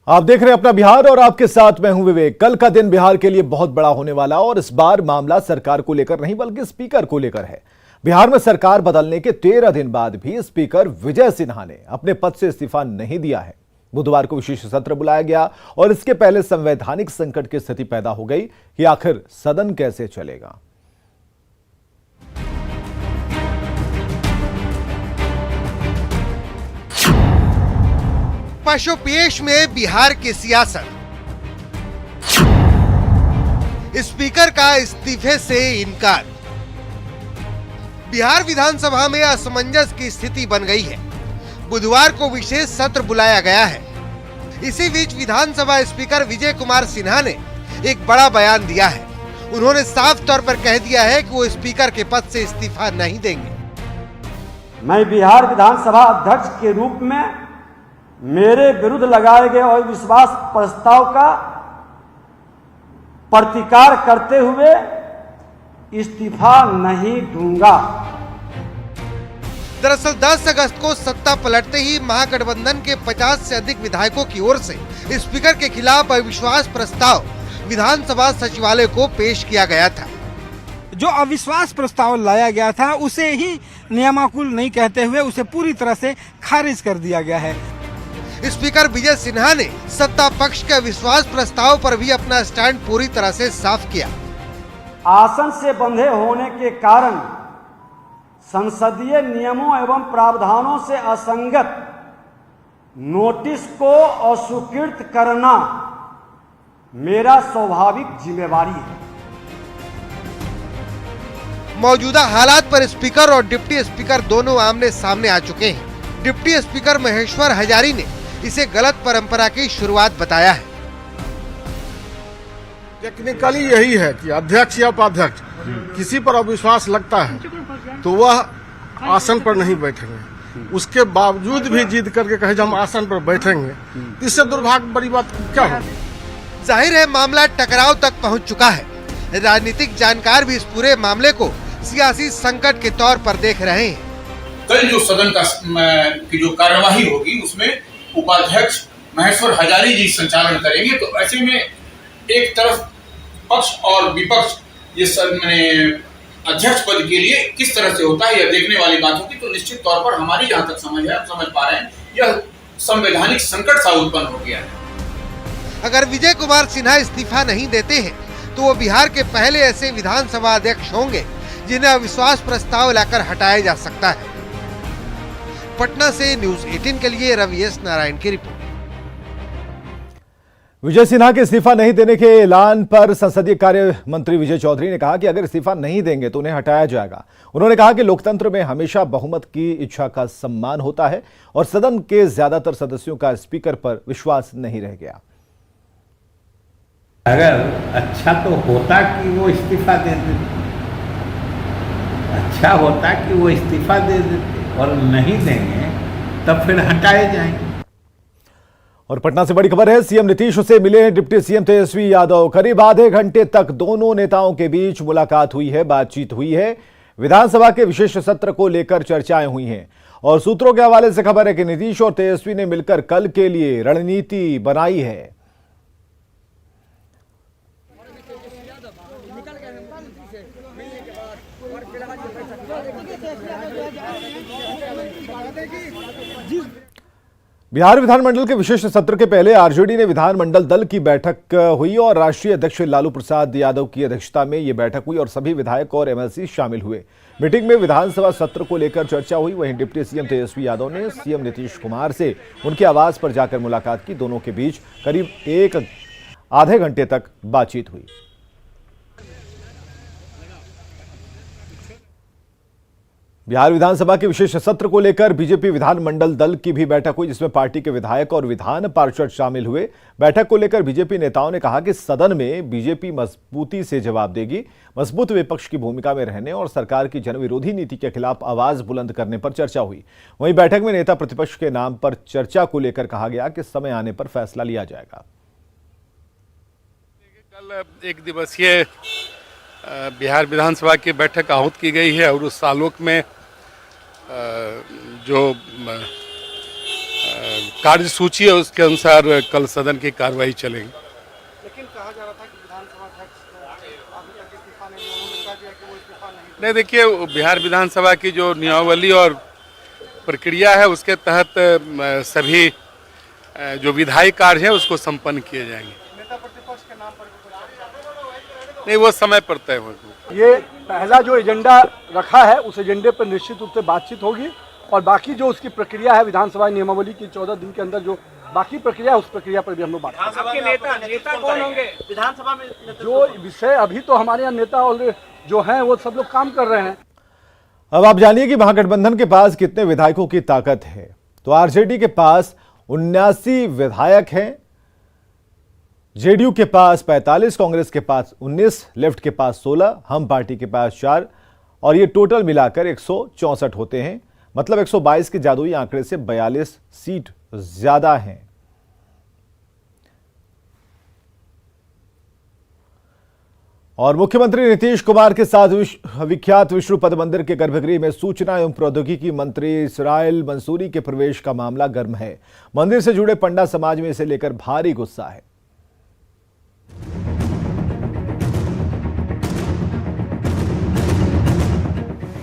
आप देख रहे हैं अपना बिहार और आपके साथ मैं हूं विवेक। कल का दिन बिहार के लिए बहुत बड़ा होने वाला और इस बार मामला सरकार को लेकर नहीं बल्कि स्पीकर को लेकर है। बिहार में सरकार बदलने के 13 दिन बाद भी स्पीकर विजय सिन्हा ने अपने पद से इस्तीफा नहीं दिया है। बुधवार को विशेष सत्र बुलाया गया और इसके पहले संवैधानिक संकट की स्थिति पैदा हो गई कि आखिर सदन कैसे चलेगा। पशुपेश में बिहार की सियासत, स्पीकर का इस्तीफे से इनकार। बिहार विधानसभा में असमंजस की स्थिति बन गई है। बुधवार को विशेष सत्र बुलाया गया है। इसी बीच विधानसभा स्पीकर विजय कुमार सिन्हा ने एक बड़ा बयान दिया है। उन्होंने साफ तौर पर कह दिया है कि वो स्पीकर के पद से इस्तीफा नहीं देंगे। मैं बिहार विधानसभा अध्यक्ष के रूप में मेरे विरुद्ध लगाए गए अविश्वास प्रस्ताव का प्रतिकार करते हुए इस्तीफा नहीं दूंगा। दरअसल 10 अगस्त को सत्ता पलटते ही महागठबंधन के 50 से अधिक विधायकों की ओर से स्पीकर के खिलाफ अविश्वास प्रस्ताव विधानसभा सचिवालय को पेश किया गया था। जो अविश्वास प्रस्ताव लाया गया था उसे ही नियमानुकूल नहीं कहते हुए उसे पूरी तरह से खारिज कर दिया गया है। स्पीकर विजय सिन्हा ने सत्ता पक्ष के अविश्वास प्रस्ताव पर भी अपना स्टैंड पूरी तरह से साफ किया। आसन से बंधे होने के कारण संसदीय नियमों एवं प्रावधानों से असंगत नोटिस को अस्वीकृत करना मेरा स्वाभाविक जिम्मेवारी है। मौजूदा हालात पर स्पीकर और डिप्टी स्पीकर दोनों आमने सामने आ चुके हैं। डिप्टी स्पीकर महेश्वर हजारी ने इसे गलत परंपरा की शुरुआत बताया है। टेक्निकली यही है कि अध्यक्ष या उपाध्यक्ष किसी पर अविश्वास लगता है तो वह आसन पर नहीं बैठेंगे। उसके बावजूद भी जिद करके कहे हम आसन पर बैठेंगे, इससे दुर्भाग्य बड़ी बात क्या होगी। जाहिर है मामला टकराव तक पहुंच चुका है। राजनीतिक जानकार भी इस पूरे मामले को सियासी संकट के तौर पर देख रहे हैं। कल जो सदन की जो कार्यवाही होगी उसमें उपाध्यक्ष महेश्वर हजारी जी संचालन करेंगे, तो ऐसे में एक तरफ पक्ष और विपक्ष ये अध्यक्ष पद के लिए किस तरह से होता है यह देखने वाली बात होगी। तो निश्चित तौर पर हमारी जहां तक समझ है, हम समझ पा रहे हैं, यह संवैधानिक संकट सा उत्पन्न हो गया है। अगर विजय कुमार सिन्हा इस्तीफा नहीं देते हैं तो वो बिहार के पहले ऐसे विधानसभा अध्यक्ष होंगे जिन्हें अविश्वास प्रस्ताव लाकर हटाया जा सकता है। पटना से न्यूज 18 के लिए रवि एस नारायण की रिपोर्ट। विजय सिन्हा के इस्तीफा नहीं देने के ऐलान पर संसदीय कार्य मंत्री विजय चौधरी ने कहा कि अगर इस्तीफा नहीं देंगे तो उन्हें हटाया जाएगा। उन्होंने कहा कि लोकतंत्र में हमेशा बहुमत की इच्छा का सम्मान होता है और सदन के ज्यादातर सदस्यों का स्पीकर पर विश्वास नहीं रह गया। अगर अच्छा तो होता कि वो इस्तीफा दे देते, अच्छा होता कि वो इस्तीफा दे देते, और नहीं देंगे तब फिर हटाए जाएंगे। और पटना से बड़ी खबर है, सीएम नीतीश से मिले डिप्टी सीएम तेजस्वी यादव। करीब आधे घंटे तक दोनों नेताओं के बीच मुलाकात हुई है, बातचीत हुई है। विधानसभा के विशेष सत्र को लेकर चर्चाएं हुई हैं और सूत्रों के हवाले से खबर है कि नीतीश और तेजस्वी ने मिलकर कल के लिए रणनीति बनाई है। बिहार विधानमंडल के विशेष सत्र के पहले आरजेडी ने विधानमंडल दल की बैठक हुई और राष्ट्रीय अध्यक्ष लालू प्रसाद यादव की अध्यक्षता में यह बैठक हुई और सभी विधायक और एमएलसी शामिल हुए। मीटिंग में विधानसभा सत्र को लेकर चर्चा हुई। वहीं डिप्टी सीएम तेजस्वी यादव ने सीएम नीतीश कुमार से उनके आवास पर जाकर मुलाकात की। दोनों के बीच करीब आधे घंटे तक बातचीत हुई। बिहार विधानसभा के विशेष सत्र को लेकर बीजेपी विधानमंडल दल की भी बैठक हुई, जिसमें पार्टी के विधायक और विधान पार्षद शामिल हुए। बैठक को लेकर बीजेपी नेताओं ने कहा कि सदन में बीजेपी मजबूती से जवाब देगी। मजबूत विपक्ष की भूमिका में रहने और सरकार की जनविरोधी नीति के खिलाफ आवाज बुलंद करने पर चर्चा हुई। वहीं बैठक में नेता प्रतिपक्ष के नाम पर चर्चा को लेकर कहा गया कि समय आने पर फैसला लिया जाएगा। कल एक दिवसीय बिहार विधानसभा की बैठक आहूत की गई है और उस आलोक में जो कार्यसूची है उसके अनुसार कल सदन की कार्रवाई चलेगी। लेकिन कहा जा रहा था कि विधानसभा अध्यक्ष अभी तक इस्तीफा नहीं दिया, उन्होंने कहा दिया कि वो इस्तीफा नहीं। नहीं, देखिए बिहार विधानसभा की जो नियमावली और प्रक्रिया है उसके तहत सभी जो विधायी कार्य है उसको संपन्न किए जाएंगे। नेता प्रतिपक्ष के नाम पर नहीं, वो समय पर तय होगा। ये पहला जो एजेंडा रखा है उस एजेंडे पर निश्चित रूप से बातचीत होगी और बाकी जो उसकी प्रक्रिया है विधानसभा नियमावली की 14 दिन के अंदर जो बाकी प्रक्रिया है उस प्रक्रिया पर भी हम लोग बात करेंगे। नेता कौन होंगे विधानसभा में? जो विषय अभी तो हमारे यहाँ नेता और जो हैं वो सब लोग काम कर रहे हैं। अब आप जानिए कि महागठबंधन के पास कितने विधायकों की ताकत है। तो आरजेडी के पास 79 विधायक हैं, जेडीयू के पास 45, कांग्रेस के पास 19, लेफ्ट के पास 16, हम पार्टी के पास 4 और ये टोटल मिलाकर 164 होते हैं। मतलब 122 के जादुई आंकड़े से 42 सीट ज्यादा हैं। और मुख्यमंत्री नीतीश कुमार के साथ विख्यात विष्णुपद मंदिर के गर्भगृह में सूचना एवं प्रौद्योगिकी मंत्री इसराइल मंसूरी के प्रवेश का मामला गर्म है। मंदिर से जुड़े पंडा समाज में इसे लेकर भारी गुस्सा है।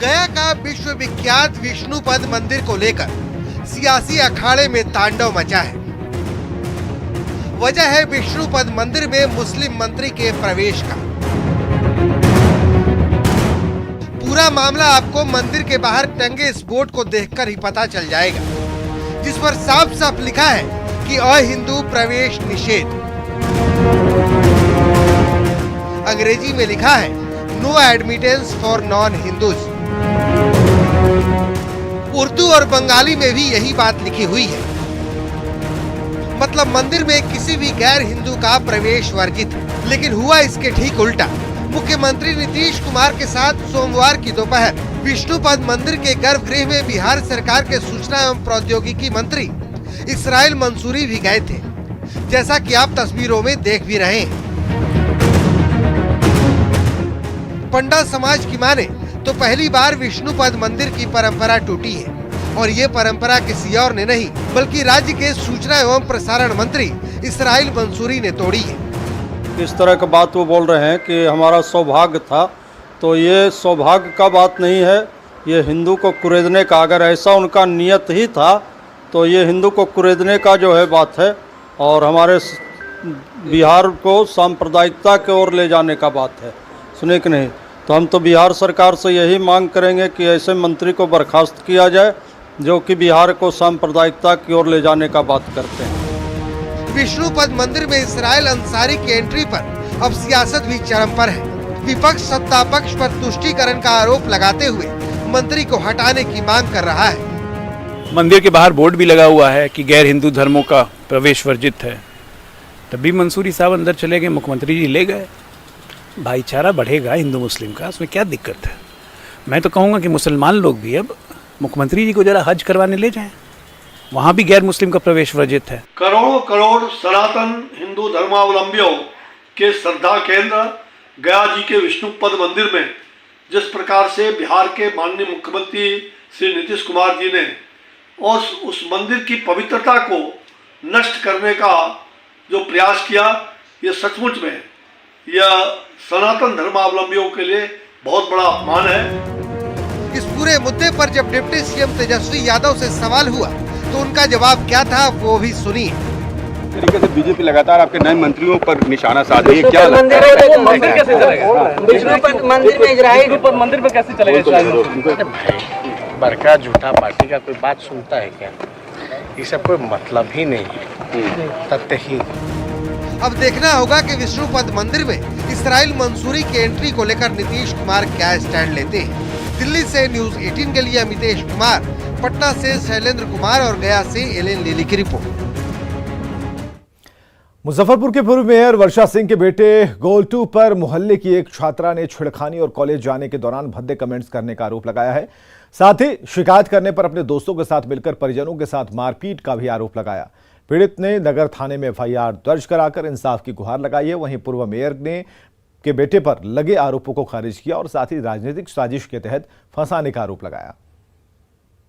गया का विश्वविख्यात विष्णुपद मंदिर को लेकर सियासी अखाड़े में तांडव मचा है। वजह है विष्णुपद मंदिर में मुस्लिम मंत्री के प्रवेश का। पूरा मामला आपको मंदिर के बाहर टंगे इस बोर्ड को देखकर ही पता चल जाएगा, जिस पर साफ साफ लिखा है कि अहिंदू प्रवेश निषेध। अंग्रेजी में लिखा है no admittance for non Hindus. Urdu और बंगाली में भी यही बात लिखी हुई है। मतलब मंदिर में किसी भी गैर हिंदू का प्रवेश वर्जित है। लेकिन हुआ इसके ठीक उल्टा। मुख्यमंत्री नीतीश कुमार के साथ सोमवार की दोपहर विष्णुपद मंदिर के गर्भगृह में बिहार सरकार के सूचना एवं प्रौद्योगिकी मंत्री इसराइल मंसूरी भी गए थे, जैसा कि आप तस्वीरों में देख भी रहे हैं। पंडा समाज की माने तो पहली बार विष्णुपद मंदिर की परंपरा टूटी है और ये परंपरा किसी और ने नहीं बल्कि राज्य के सूचना एवं प्रसारण मंत्री इसराइल मंसूरी ने तोड़ी है। इस तरह का बात वो बोल रहे हैं कि हमारा सौभाग्य था, तो ये सौभाग्य का बात नहीं है, ये हिंदू को कुरेदने का, अगर ऐसा उनका नियत ही था तो ये हिंदू को कुरेदने का जो है बात है और हमारे बिहार को सांप्रदायिकता की ओर ले जाने का बात है। सुने कि नहीं? तो हम तो बिहार सरकार से यही मांग करेंगे कि ऐसे मंत्री को बर्खास्त किया जाए जो कि बिहार को सांप्रदायिकता की ओर ले जाने का बात करते हैं। विष्णुपद मंदिर में इसराइल अंसारी की एंट्री पर अब सियासत भी चरम पर है। विपक्ष सत्ता पक्ष पर तुष्टीकरण का आरोप लगाते हुए मंत्री को हटाने की मांग कर रहा है। मंदिर के बाहर बोर्ड भी लगा हुआ है कि गैर हिंदू धर्मों का प्रवेश वर्जित है, तभी मंसूरी साहब अंदर चले गए, मुख्यमंत्री जी ले गए। भाईचारा बढ़ेगा हिंदू मुस्लिम का, उसमें क्या दिक्कत है? मैं तो कहूँगा कि मुसलमान लोग भी अब मुख्यमंत्री जी को जरा हज करवाने ले जाएं, वहाँ भी गैर मुस्लिम का प्रवेश वर्जित है। करोड़ों करोड़ सनातन हिंदू धर्मावलंबियों के श्रद्धा केंद्र गया जी के विष्णुपद मंदिर में जिस प्रकार से बिहार के माननीय मुख्यमंत्री श्री नीतीश कुमार जी ने और उस मंदिर की पवित्रता को नष्ट करने का जो प्रयास किया, ये सचमुच में यह सनातन धर्मावलंबियों के लिए बहुत बड़ा अपमान है। इस पूरे मुद्दे पर जब डिप्टी सीएम तेजस्वी यादव से सवाल हुआ तो उनका जवाब क्या था वो भी सुनिए। तरीके से बीजेपी लगातार आपके नए मंत्रियों पर निशाना साध रही है, क्या मंदिर कैसे चलेगा? विष्णुपद मंदिर में इजराइल मंदिर में कैसे चलेगा? बड़का झूठा पार्टी का कोई बात सुनता है क्या? ये सब कोई मतलब ही नहीं है, तथ्यहीन। अब देखना होगा कि विष्णुपद मंदिर में इसराइल मंसूरी की एंट्री को लेकर नीतीश कुमार क्या स्टैंड लेते हैं। दिल्ली से न्यूज 18 के लिए अमितेश कुमार, पटना से शैलेंद्र कुमार और गया से एलेन लीली की रिपोर्ट। मुजफ्फरपुर के पूर्व मेयर वर्षा सिंह के बेटे गोल्टू पर मोहल्ले की एक छात्रा ने छेड़खानी और कॉलेज जाने के दौरान भद्दे कमेंट्स करने का आरोप लगाया है। साथ ही शिकायत करने पर अपने दोस्तों के साथ मिलकर परिजनों के साथ मारपीट का भी आरोप लगाया। पीड़ित ने नगर थाने में एफआईआर दर्ज कराकर इंसाफ की गुहार लगाई है। वहीं पूर्व मेयर ने के बेटे पर लगे आरोपों को खारिज किया और साथ ही राजनीतिक साजिश के तहत फंसाने का आरोप लगाया।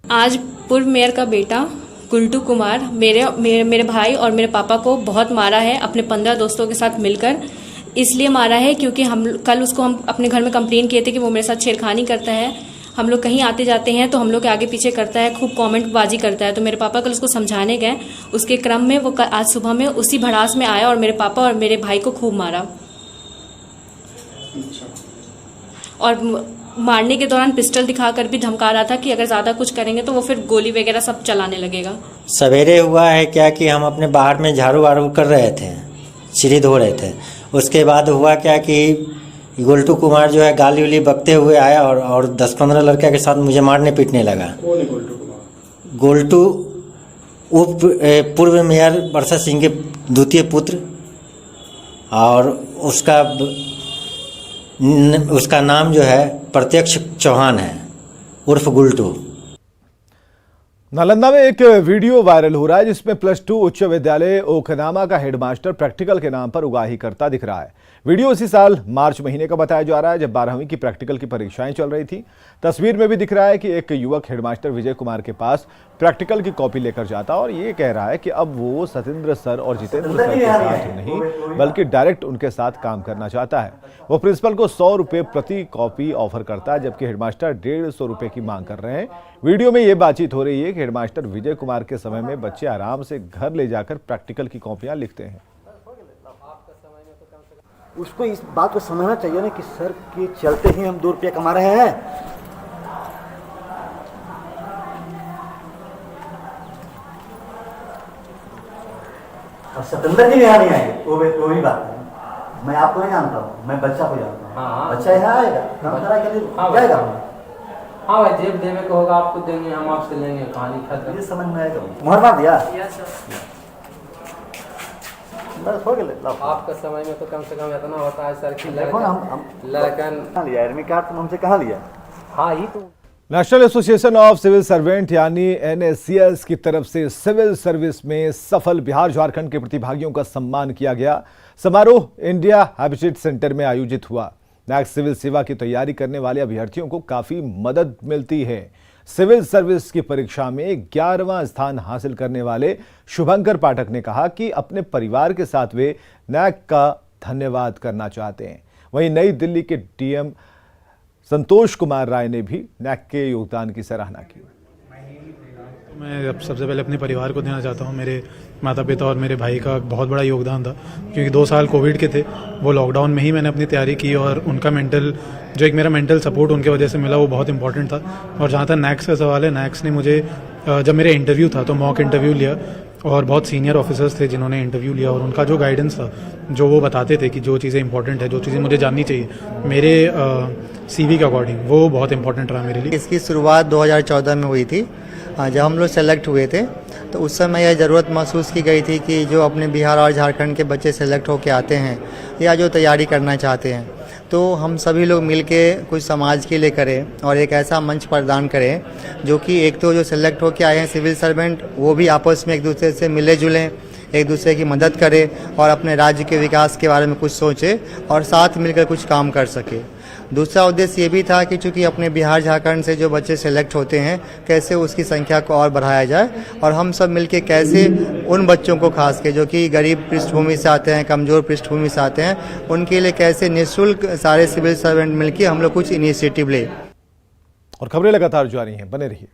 आज पूर्व मेयर का बेटा गुल्टू कुमार मेरे भाई और मेरे पापा को बहुत मारा है अपने 15 दोस्तों के साथ मिलकर। इसलिए मारा है क्योंकि हम अपने घर में कंप्लेन किए थे कि वो मेरे साथ छेड़खानी करता है। हम लोग कहीं आते जाते हैं तो हम लोग के आगे पीछे करता है, खूब कमेंट बाजी करता है। तो मेरे पापा कल उसको समझाने गए, उसके क्रम में वो आज सुबह में उसी भड़ास में आया और मेरे पापा और मेरे भाई को खूब मारा। और मारने के दौरान पिस्टल दिखाकर भी धमका रहा था कि अगर ज़्यादा कुछ करेंगे तो वो फिर गोली वगैरह सब चलाने लगेगा। सवेरे हुआ है क्या कि हम अपने बाहर में झाड़ू वाड़ू कर रहे थे, सीढ़ी धो रहे थे। उसके बाद हुआ क्या कि गुल्टू कुमार जो है गाली उली बकते हुए आया और 10-15 लड़के के साथ मुझे मारने पीटने लगा। कौन है गुल्टू कुमार? गुल्टू पूर्व मेयर वर्षा सिंह के द्वितीय पुत्र, और उसका नाम जो है प्रत्यक्ष चौहान है उर्फ गुल्टू। नालंदा में एक वीडियो वायरल हो रहा है जिसमें +2 उच्च विद्यालय ओखनामा का हेडमास्टर प्रैक्टिकल के नाम पर उगाही करता दिख रहा है। वीडियो इसी साल मार्च महीने का बताया जा रहा है जब 12वीं की प्रैक्टिकल की परीक्षाएं चल रही थी। तस्वीर में भी दिख रहा है कि एक युवक हेडमास्टर विजय कुमार के पास प्रैक्टिकल की कॉपी लेकर जाता और ये कह रहा है कि अब वो सतेंद्र सर और जितेंद्र सर के साथ नहीं बल्कि डायरेक्ट उनके साथ काम करना चाहता है। वो प्रिंसिपल को 100 रुपये प्रति कॉपी ऑफर करता है जबकि हेडमास्टर 150 रुपये की मांग कर रहे हैं। वीडियो में ये बातचीत हो रही है कि हेडमास्टर विजय कुमार के समय में बच्चे आराम से घर ले जाकर प्रैक्टिकल की कॉपियां लिखते हैं। उसको इस बात को समझना चाहिए ना कि सर के चलते ही हम 2 रुपया कमा रहे हैं। और सतेंद्र जी यहाँ नहीं आएंगे, वो भी बात है। मैं आपको नहीं जानता हूँ, मैं बच्चा को जानता हूँ। हाँ, बच्चा यहाँ आएगा, काम करा के लिए जाएगा। हाँ भाई, जेब देने को होगा आपको देंगे, हम आपसे लेंगे, कहानी खत्म। ये समझ में आएगा। मुहर मार दिया बस हो गया। आपका समय में तो कम से कम इतना होता है सर कि लड़कन लिया एडमिट कार्ड तुम हमसे कहाँ लिया? हाँ ही तो। National association of civil servant यानी NACS की तरफ से सिविल सर्विस में सफल बिहार झारखंड के प्रतिभागियों का सम्मान किया गया। समारोह इंडिया हैबिटेट सेंटर में आयोजित हुआ। NACS सिविल सेवा की तैयारी करने वाले अभ्यर्थियों को काफी मदद मिलती है। सिविल सर्विस की परीक्षा में 11वां स्थान हासिल करने वाले शुभंकर पाठक ने कहा कि अपने परिवार के साथ वे NAC का धन्यवाद करना चाहते हैं। वहीं नई दिल्ली के DM संतोष कुमार राय ने भी NAC के योगदान की सराहना की। मैं अब सबसे पहले अपने परिवार को देना चाहता हूँ। मेरे माता पिता और मेरे भाई का बहुत बड़ा योगदान था क्योंकि 2 साल कोविड के थे, वो लॉकडाउन में ही मैंने अपनी तैयारी की और उनका मेरा मेंटल सपोर्ट उनके वजह से मिला, वो बहुत इंपॉर्टेंट था। और जहाँ तक NACS का सवाल है, NACS ने मुझे जब मेरा इंटरव्यू था तो मॉक इंटरव्यू लिया और बहुत सीनियर ऑफिसर्स थे जिन्होंने इंटरव्यू लिया और उनका जो गाइडेंस था, जो वो बताते थे कि जो चीज़ें इंपॉर्टेंट है, जो चीज़ें मुझे जाननी चाहिए मेरे CV के अकॉर्डिंग, वो बहुत इंपॉर्टेंट रहा मेरे लिए। इसकी शुरुआत 2014 में हुई थी। जब हम लोग सेलेक्ट हुए थे तो उस समय यह ज़रूरत महसूस की गई थी कि जो अपने बिहार और झारखंड के बच्चे सेलेक्ट होकर आते हैं या जो तैयारी करना चाहते हैं, तो हम सभी लोग मिलके कुछ समाज के लिए करें और एक ऐसा मंच प्रदान करें जो कि एक तो जो सेलेक्ट होकर आए हैं सिविल सर्वेंट, वो भी आपस में एक दूसरे से मिले जुलें, एक दूसरे की मदद करें और अपने राज्य के विकास के बारे में कुछ सोचें और साथ मिलकर कुछ काम कर सके। दूसरा उद्देश्य ये भी था कि चूंकि अपने बिहार झारखंड से जो बच्चे सेलेक्ट होते हैं, कैसे उसकी संख्या को और बढ़ाया जाए और हम सब मिलके कैसे उन बच्चों को खास के जो कि गरीब पृष्ठभूमि से आते हैं, कमज़ोर पृष्ठभूमि से आते हैं, उनके लिए कैसे निःशुल्क सारे सिविल सर्वेंट मिलके हम लोग कुछ इनिशिएटिव ले। और खबरें लगातार जारी हैं, बने रहिए।